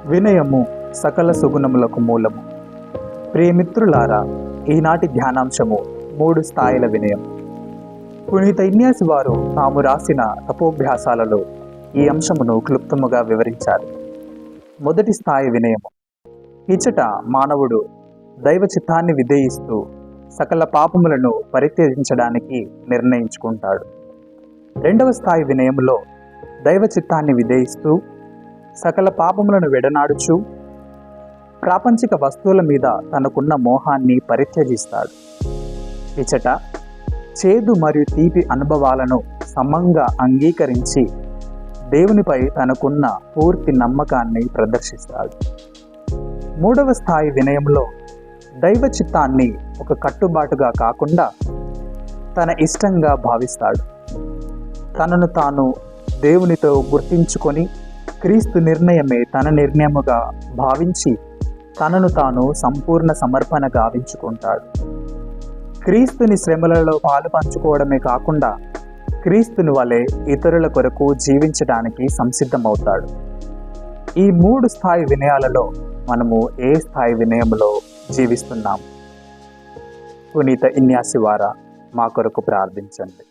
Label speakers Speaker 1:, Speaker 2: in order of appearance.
Speaker 1: వినయము సకల సుగుణములకు మూలము. ప్రియమిత్రులారా, ఈనాటి ధ్యానాంశము 3 స్థాయిల వినయం. పునీత ఇన్యాసి వారు తాము రాసిన తపోభ్యాసాలలో ఈ అంశమును క్లుప్తముగా వివరించారు. మొదటి స్థాయి వినయము. ఇచ్చట మానవుడు దైవ చిత్తాన్ని విధేయిస్తూ సకల పాపములను పరిత్యజించడానికి నిర్ణయించుకుంటాడు. రెండవ స్థాయి వినయములో దైవ చిత్తాన్ని విధేయిస్తూ సకల పాపములను విడనాడుచు ప్రాపంచిక వస్తువుల మీద తనకున్న మోహాన్ని పరిత్యజిస్తాడు. ఇచ్చట చేదు మరియు తీపి అనుభవాలను సమంగా అంగీకరించి దేవునిపై తనకున్న పూర్తి నమ్మకాన్ని ప్రదర్శిస్తాడు. మూడవ స్థాయి వినయంలో దైవ చిత్తాన్ని ఒక కట్టుబాటుగా కాకుండా తన ఇష్టంగా భావిస్తాడు. తనను తాను దేవునితో గుర్తించుకొని క్రీస్తు నిర్ణయమే తన నిర్ణయముగా భావించి తనను తాను సంపూర్ణ సమర్పణ గావించుకుంటాడు. క్రీస్తుని శ్రమలలో పాలు పంచుకోవడమే కాకుండా క్రీస్తుని వలె ఇతరుల కొరకు జీవించడానికి సంసిద్ధమవుతాడు. ఈ 3 స్థాయి వినయాలలో మనము ఏ స్థాయి వినయములో జీవిస్తున్నాము? పునీత ఇన్యాసి వారా, మా కొరకు ప్రార్థించండి.